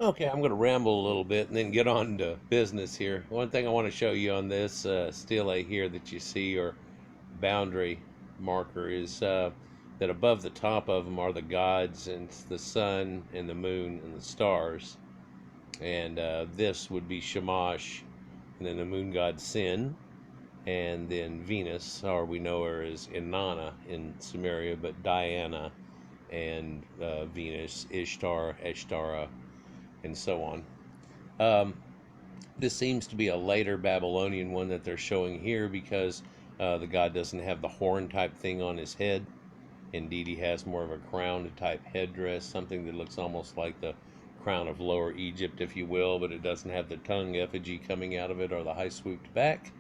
Okay, I'm going to ramble a little bit and then get on to business here. One thing I want to show you on this stele here that you see, or boundary marker, is that above the top of them are the gods, and it's the sun and the moon and the stars. And this would be Shamash, and then the moon god Sin, and then Venus, or we know her as Inanna in Sumeria, but Diana, and Venus, Ishtar, Eshtara, and so on. Um, this seems to be a later Babylonian one that they're showing here because the god doesn't have the horn type thing on his head. Indeed, he has more of a crown type headdress, something that looks almost like the crown of Lower Egypt, if you will, but it doesn't have the tongue effigy coming out of it or the high swooped back.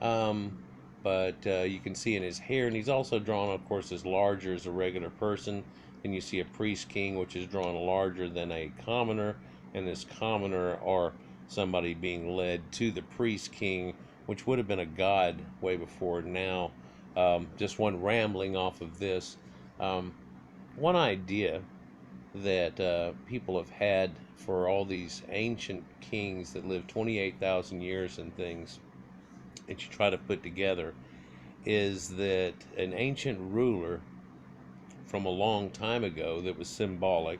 Um, but you can see in his hair, and he's also drawn, of course, as larger as a regular person. Then you see a priest king, which is drawn larger than a commoner, and this commoner or somebody being led to the priest king, which would have been a god way before now. Just one rambling off of this. Um, one idea that people have had for all these ancient kings that lived 28,000 years and things that you try to put together is that an ancient ruler from a long time ago that was symbolic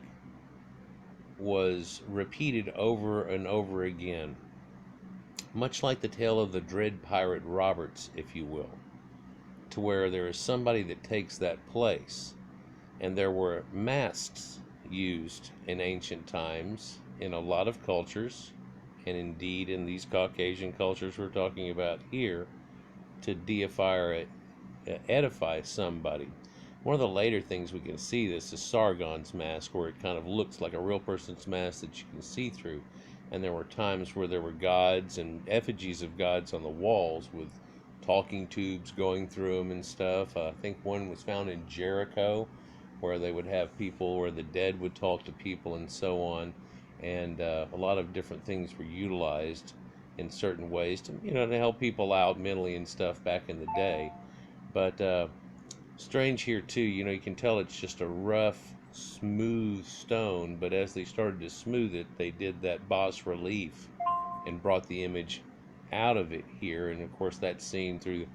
was repeated over and over again, much like the tale of the dread pirate Roberts, if you will, to where there is somebody that takes that place. And there were masks used in ancient times in a lot of cultures, and indeed in these Caucasian cultures we're talking about here, to deify or edify somebody. One of the later things we can see this is Sargon's mask, where it kind of looks like a real person's mask that you can see through. And there were times where there were gods and effigies of gods on the walls with talking tubes going through them and stuff. I think one was found in Jericho, where they would have people where the dead would talk to people and so on. And a lot of different things were utilized in certain ways to to help people out mentally and stuff back in the day. But strange here too, you can tell it's just a rough, smooth stone, but as they started to smooth it, they did that bas relief and brought the image out of it here. And of course, that's seen through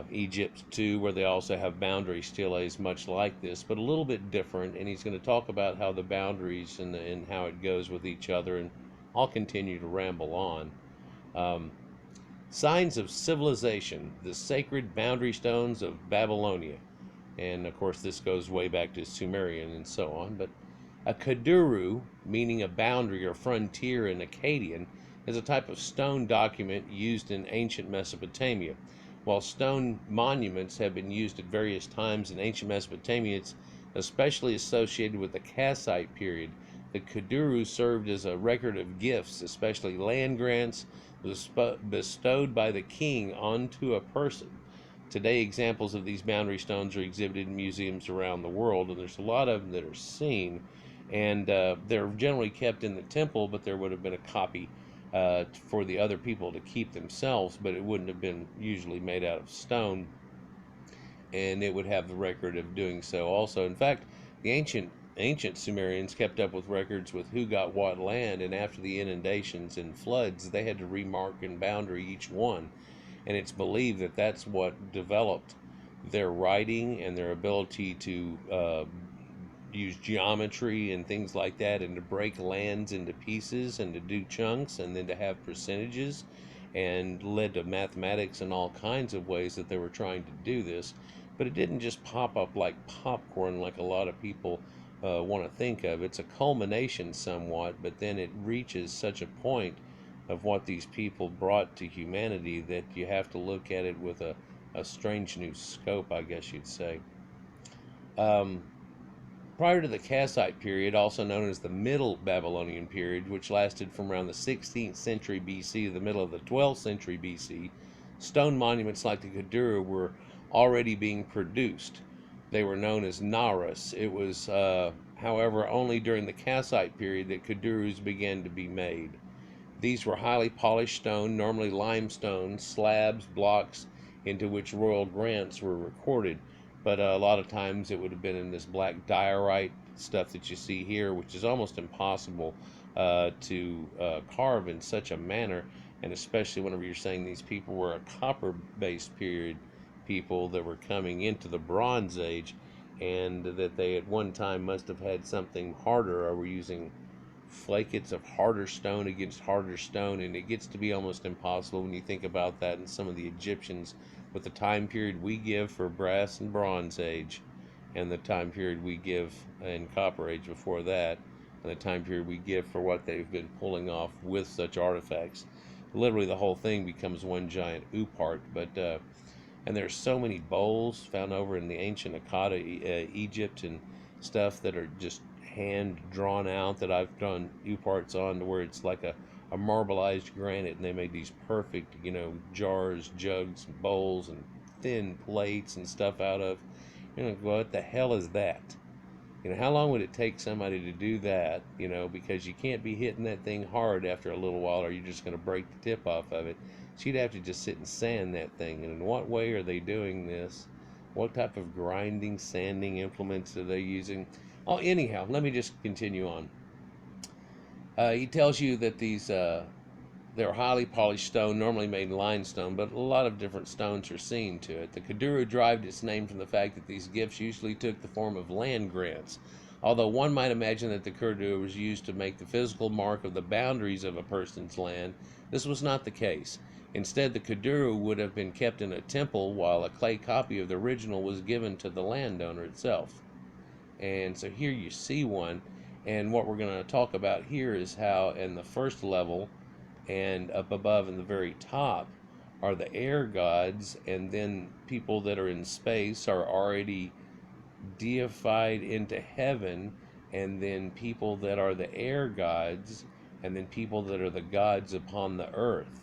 Egypt too, where they also have boundary steles much like this, but a little bit different. And he's going to talk about how the boundaries and how it goes with each other. And I'll continue to ramble on. Um, Signs of civilization, the sacred boundary stones of Babylonia. And of course, this goes way back to Sumerian and so on. But a Kudurru, meaning a boundary or frontier in Akkadian, is a type of stone document used in ancient Mesopotamia. While stone monuments have been used at various times in ancient Mesopotamia, it's especially associated with the Kassite period. The Kudurru served as a record of gifts, especially land grants bestowed by the king onto a person. Today, examples of these boundary stones are exhibited in museums around the world, and there's a lot of them that are seen. And they're generally kept in the temple, but there would have been a copy for the other people to keep themselves, but it wouldn't have been usually made out of stone, and it would have the record of doing so also. In fact, the ancient Sumerians kept up with records with who got what land, and after the inundations and floods, they had to remark and boundary each one. And it's believed that that's what developed their writing and their ability to use geometry and things like that, and to break lands into pieces and to do chunks and then to have percentages, and led to mathematics and all kinds of ways that they were trying to do this. But it didn't just pop up like popcorn like a lot of people want to think of. It's a culmination somewhat, but then it reaches such a point of what these people brought to humanity that you have to look at it with a strange new scope, I guess you'd say. Um, Prior to the Kassite period, also known as the Middle Babylonian period, which lasted from around the 16th century BC to the middle of the 12th century BC, stone monuments like the Kudurru were already being produced. They were known as Naras. It was, however, only during the Kassite period that Kudurrus began to be made. These were highly polished stone, normally limestone, slabs, blocks into which royal grants were recorded. But a lot of times it would have been in this black diorite stuff that you see here, which is almost impossible to carve in such a manner, and especially whenever you're saying these people were a copper-based period people that were coming into the Bronze Age, and that they at one time must have had something harder, or were using flakets of harder stone against harder stone, and it gets to be almost impossible when you think about that. And some of the Egyptians, with the time period we give for brass and Bronze Age, and the time period we give in Copper Age before that, and the time period we give for what they've been pulling off with such artifacts, literally the whole thing becomes one giant oop-art. But and there's so many bowls found over in the ancient Akkad, Egypt, and stuff that are just hand drawn out, that I've drawn U-parts on, to where it's like a marbleized granite, and they made these perfect, jars, jugs, bowls, and thin plates and stuff out of. What the hell is that? How long would it take somebody to do that? Because you can't be hitting that thing hard after a little while, or you're just going to break the tip off of it. So you'd have to just sit and sand that thing. And in what way are they doing this? What type of grinding, sanding implements are they using? Oh, anyhow, let me just continue on. He tells you that they're highly polished stone, normally made in limestone, but a lot of different stones are seen to it. The Kudurru derived its name from the fact that these gifts usually took the form of land grants. Although one might imagine that the Kudurru was used to make the physical mark of the boundaries of a person's land, this was not the case. Instead, the Kudurru would have been kept in a temple, while a clay copy of the original was given to the landowner itself. And so here you see one, and what we're going to talk about here is how in the first level and up above in the very top are the air gods, and then people that are in space are already deified into heaven, and then people that are the air gods, and then people that are the gods upon the earth.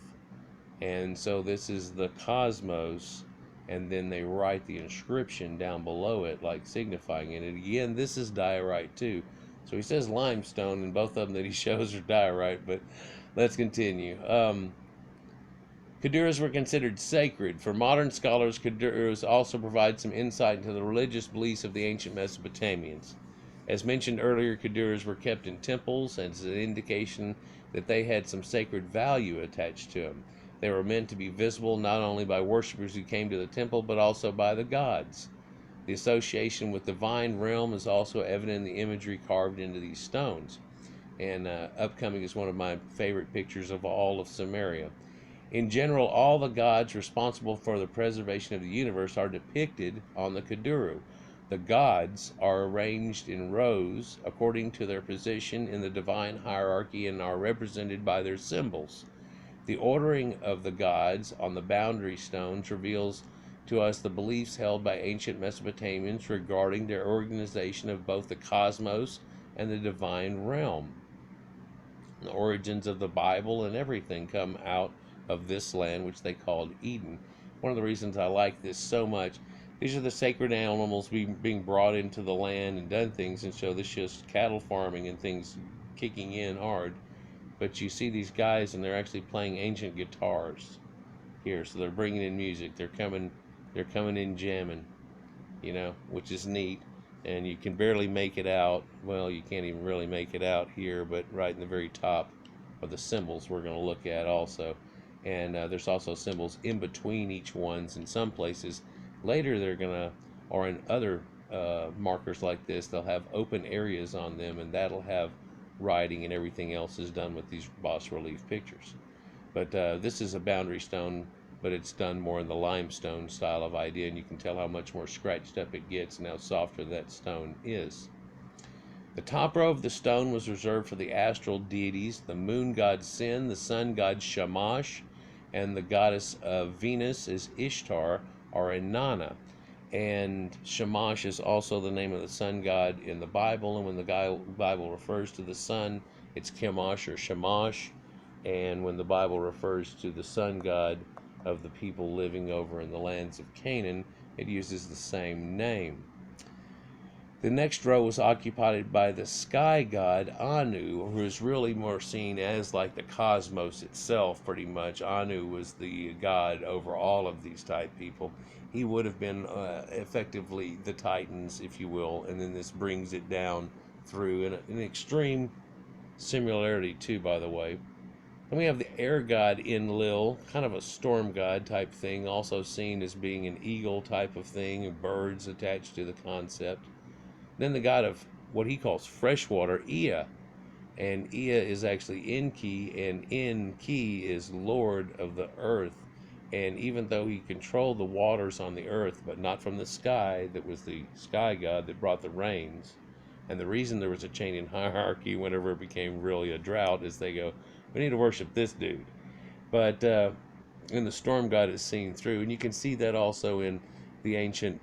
And so this is the cosmos, and then they write the inscription down below it, like signifying it. And again, this is diorite too. So he says limestone, and both of them that he shows are diorite, but let's continue. Kudurrus were considered sacred. For modern scholars, Kudurrus also provide some insight into the religious beliefs of the ancient Mesopotamians. As mentioned earlier, Kudurrus were kept in temples as an indication that they had some sacred value attached to them. They were meant to be visible not only by worshippers who came to the temple, but also by the gods. The association with the divine realm is also evident in the imagery carved into these stones. And upcoming is one of my favorite pictures of all of Samaria. In general, all the gods responsible for the preservation of the universe are depicted on the Kudurru. The gods are arranged in rows according to their position in the divine hierarchy and are represented by their symbols. The ordering of the gods on the boundary stones reveals to us the beliefs held by ancient Mesopotamians regarding their organization of both the cosmos and the divine realm. The origins of the Bible and everything come out of this land, which they called Eden. One of the reasons I like this so much, these are the sacred animals being brought into the land and done things, and so this is just cattle farming and things kicking in hard. But you see these guys, and they're actually playing ancient guitars here, so they're bringing in music. They're coming in jamming, which is neat. And you can barely make it out. Well, you can't even really make it out here, but right in the very top are the symbols we're going to look at also. And there's also symbols in between each ones in some places. Later they're going to, or in other markers like this, they'll have open areas on them, and that'll have writing, and everything else is done with these bas relief pictures. But this is a boundary stone, but it's done more in the limestone style of idea, and you can tell how much more scratched up it gets and how softer that stone is. The top row of the stone was reserved for the astral deities, the moon god Sin, the sun god Shamash, and the goddess of Venus is Ishtar or Inanna. And Shamash is also the name of the sun god in the Bible, and when the Bible refers to the sun, it's Chemosh or Shamash, and when the Bible refers to the sun god of the people living over in the lands of Canaan, it uses the same name. The next row was occupied by the sky god Anu, who is really more seen as like the cosmos itself, pretty much. Anu was the god over all of these type people. He would have been effectively the Titans, if you will, and then this brings it down through an extreme similarity, too, by the way. Then we have the air god Enlil, kind of a storm god type thing, also seen as being an eagle type of thing, and birds attached to the concept. Then the god of what he calls freshwater, Ea. And Ea is actually Enki, and Enki is Lord of the earth. And even though he controlled the waters on the earth, but not from the sky, that was the sky god that brought the rains. And the reason there was a change in hierarchy whenever it became really a drought is they go, we need to worship this dude. But and the storm god is seen through, and you can see that also in the ancient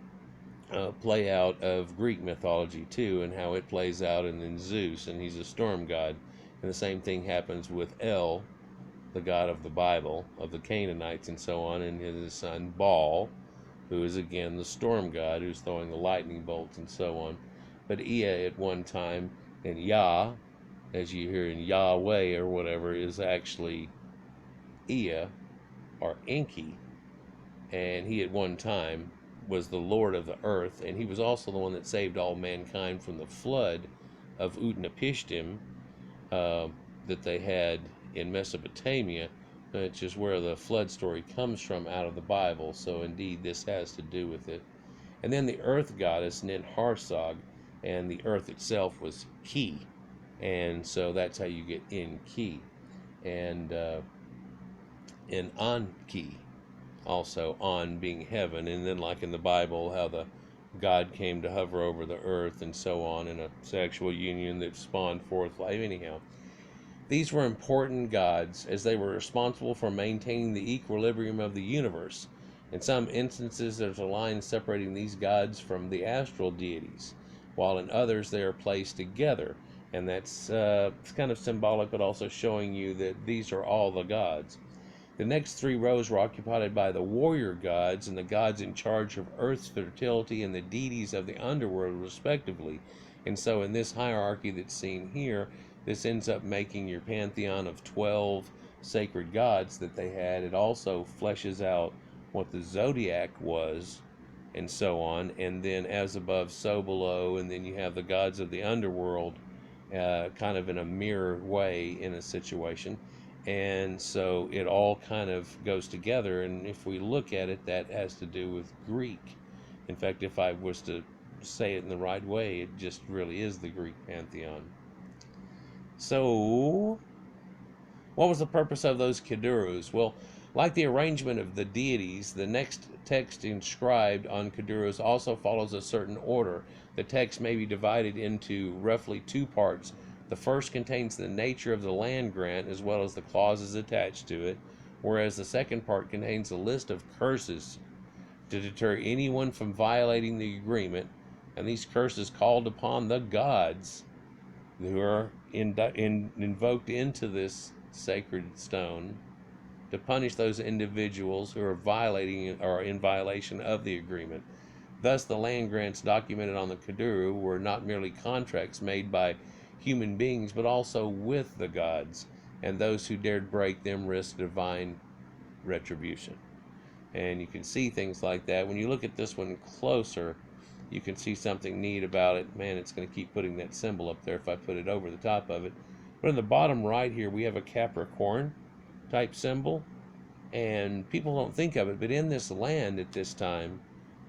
play out of Greek mythology too, and how it plays out in Zeus, and he's a storm god. And the same thing happens with El, the god of the Bible, of the Canaanites and so on, and his son Baal, who is again the storm god, who's throwing the lightning bolts and so on. But Ea at one time, and Yah, as you hear in Yahweh or whatever, is actually Ea or Enki, and he at one time was the Lord of the earth, and he was also the one that saved all mankind from the flood of Utnapishtim that they had in Mesopotamia, which is where the flood story comes from out of the Bible. So indeed this has to do with it. And then the earth goddess Ninharsag, and the earth itself was Ki, and so that's how you get Enki. And Anki, also On being heaven, and then like in the Bible, how the God came to hover over the earth and so on, in a sexual union that spawned forth life. Anyhow, these were important gods as they were responsible for maintaining the equilibrium of the universe. In some instances, there's a line separating these gods from the astral deities, while in others they are placed together, and that's it's kind of symbolic, but also showing you that these are all the gods. The next three rows were occupied by the warrior gods and the gods in charge of earth's fertility and the deities of the underworld, respectively. And so in this hierarchy that's seen here, this ends up making your pantheon of 12 sacred gods that they had. It also fleshes out what the zodiac was and so on. And then as above, so below. And then you have the gods of the underworld kind of in a mirror way in a situation. And so it all kind of goes together, and if we look at it, that has to do with Greek. In fact, if I was to say it in the right way, it just really is the Greek pantheon. So, what was the purpose of those Kudurrus? Well, like the arrangement of the deities, the next text inscribed on Kudurrus also follows a certain order. The text may be divided into roughly two parts. The first contains the nature of the land grant as well as the clauses attached to it, whereas the second part contains a list of curses to deter anyone from violating the agreement, and these curses called upon the gods who are invoked into this sacred stone to punish those individuals who are violating or in violation of the agreement. Thus, the land grants documented on the Kudurru were not merely contracts made by human beings, but also with the gods, and those who dared break them risked divine retribution. And you can see things like that. When you look at this one closer, you can see something neat about it. Man, it's going to keep putting that symbol up there if I put it over the top of it. But in the bottom right here, we have a Capricorn type symbol, and people don't think of it, but in this land at this time,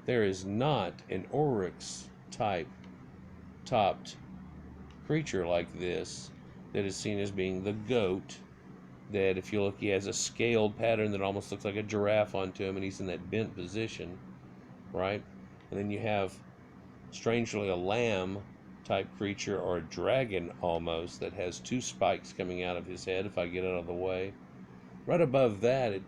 there is not an oryx type topped creature like this that is seen as being the goat, that if you look, he has a scaled pattern that almost looks like a giraffe onto him, and he's in that bent position, right? And then you have, strangely, a lamb type creature, or a dragon almost, that has two spikes coming out of his head, if I get out of the way. Right above that,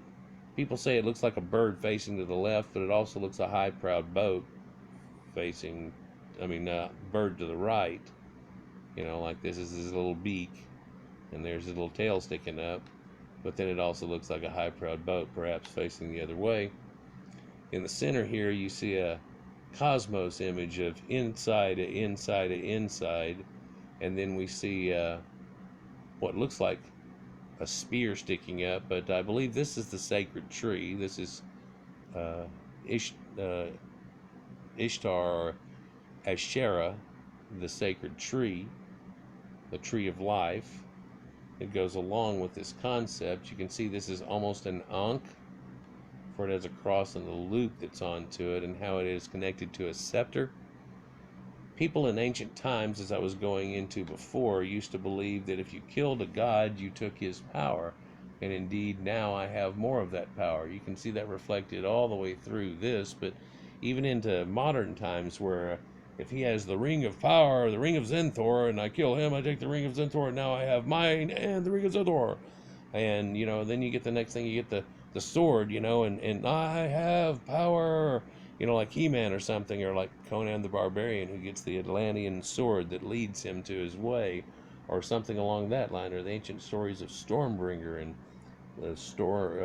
people say it looks like a bird facing to the left, but it also looks a high, proud boat facing, bird to the right. You know, like this is his little beak, and there's his little tail sticking up. But then it also looks like a high, proud boat, perhaps facing the other way. In the center here, you see a cosmos image of inside to inside to inside, and then we see what looks like a spear sticking up, but I believe this is the sacred tree. This is uh, Ish, uh, Ishtar or Asherah, the sacred tree, the tree of life. It goes along with this concept. You can see this is almost an ankh, for it has a cross and the loop that's onto it, and how it is connected to a scepter. People in ancient times, as I was going into before, used to believe that if you killed a god, you took his power. And indeed, now I have more of that power. You can see that reflected all the way through this, but even into modern times where if he has the ring of power, the ring of Zenthor, and I kill him, I take the ring of Zenthor, and now I have mine and the ring of Zenthor. And, then you get the next thing, you get the sword, and I have power, like He-Man or something, or like Conan the Barbarian, who gets the Atlantean sword that leads him to his way, or something along that line, or the ancient stories of Stormbringer and the story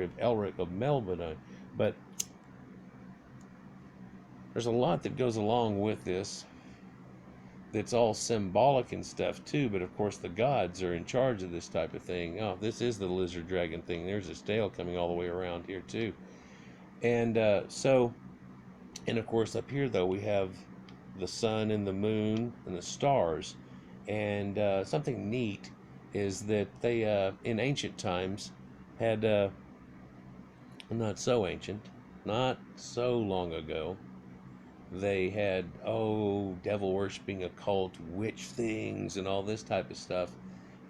of Elric of Melbourne. But there's a lot that goes along with this that's all symbolic and stuff too, but of course the gods are in charge of this type of thing. Oh, this is the lizard dragon thing. There's a tail coming all the way around here too. And and of course up here though we have the sun and the moon and the stars. And something neat is that they in ancient times had not so ancient, not so long ago, they had devil worshipping occult witch things and all this type of stuff,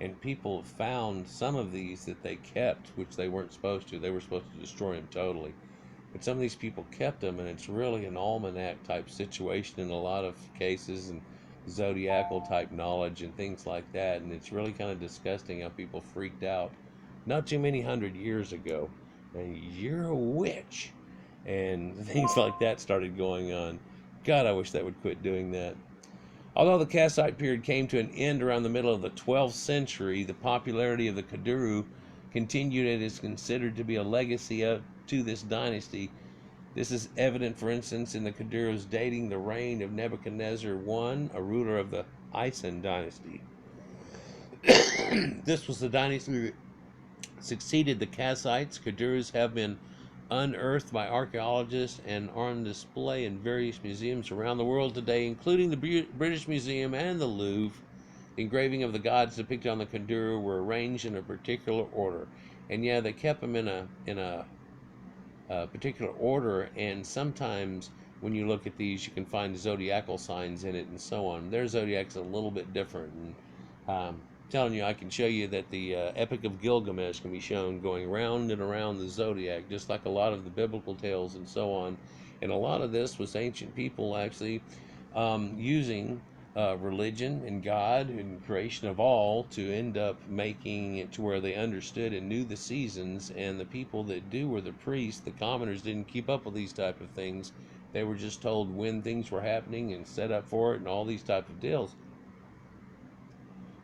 and people found some of these that they kept, which they weren't supposed to. They were supposed to destroy them totally, but some of these people kept them, and it's really an almanac type situation in a lot of cases, and zodiacal type knowledge and things like that. And it's really kind of disgusting how people freaked out not too many 100 years ago, and you're a witch, and things like that started going on. God, I wish that would quit doing that. Although the Kassite period came to an end around the middle of the 12th century, the popularity of the Kudurru continued and is considered to be a legacy to this dynasty. This is evident, for instance, in the Kudurrus dating the reign of Nebuchadnezzar I, a ruler of the Isin dynasty. This was the dynasty that succeeded the Kassites. Kudurrus have been unearthed by archaeologists and are on display in various museums around the world today, including the British Museum and the Louvre. The engraving of the gods depicted on the Kudurru were arranged in a particular order, and yeah, they kept them in a particular order. And sometimes when you look at these, you can find zodiacal signs in it and so on. Their zodiac's a little bit different, and telling you, I can show you that the Epic of Gilgamesh can be shown going round and around the zodiac, just like a lot of the biblical tales and so on. And a lot of this was ancient people actually using religion and God and creation of all to end up making it to where they understood and knew the seasons. And the people that were the priests. The commoners didn't keep up with these type of things. They were just told when things were happening and set up for it and all these type of deals.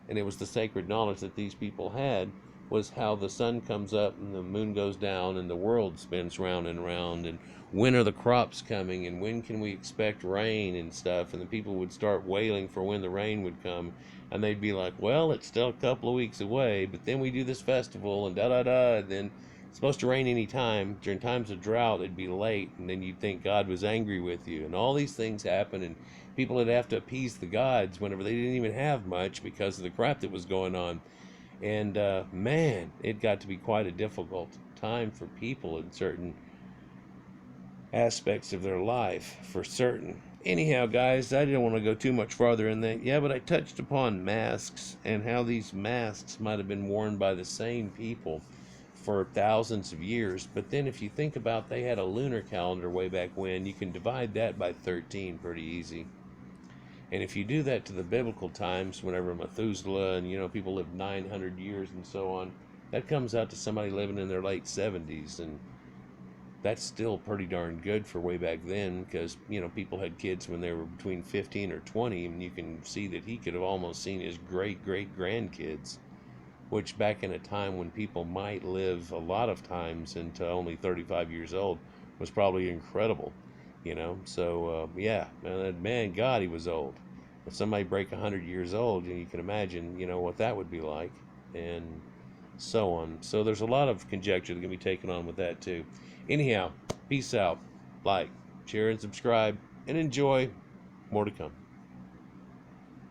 And it was the sacred knowledge that these people had, was how the sun comes up and the moon goes down and the world spins round and round, and when are the crops coming and when can we expect rain and stuff. And the people would start wailing for when the rain would come, and they'd be like, well, it's still a couple of weeks away, but then we do this festival and da-da-da, and then it's supposed to rain any time. During times of drought it'd be late, and then you'd think God was angry with you, and all these things happen. And people would have to appease the gods whenever they didn't even have much because of the crap that was going on. And man, it got to be quite a difficult time for people in certain aspects of their life, for certain. Anyhow, guys, I didn't want to go too much farther in that. Yeah, but I touched upon masks and how these masks might have been worn by the same people for thousands of years. But then if you think about, they had a lunar calendar way back when. You can divide that by 13 pretty easy. And if you do that to the biblical times, whenever Methuselah and people lived 900 years and so on, that comes out to somebody living in their late 70s. And that's still pretty darn good for way back then, because people had kids when they were between 15 or 20, and you can see that he could have almost seen his great grandkids, which back in a time when people might live a lot of times into only 35 years old was probably incredible. you know. So yeah, man, God, he was old. If somebody break 100 years old, you can imagine, what that would be like, and so on. So there's a lot of conjecture that can be taken on with that too. Anyhow, peace out. Like, share, and subscribe, and enjoy. More to come.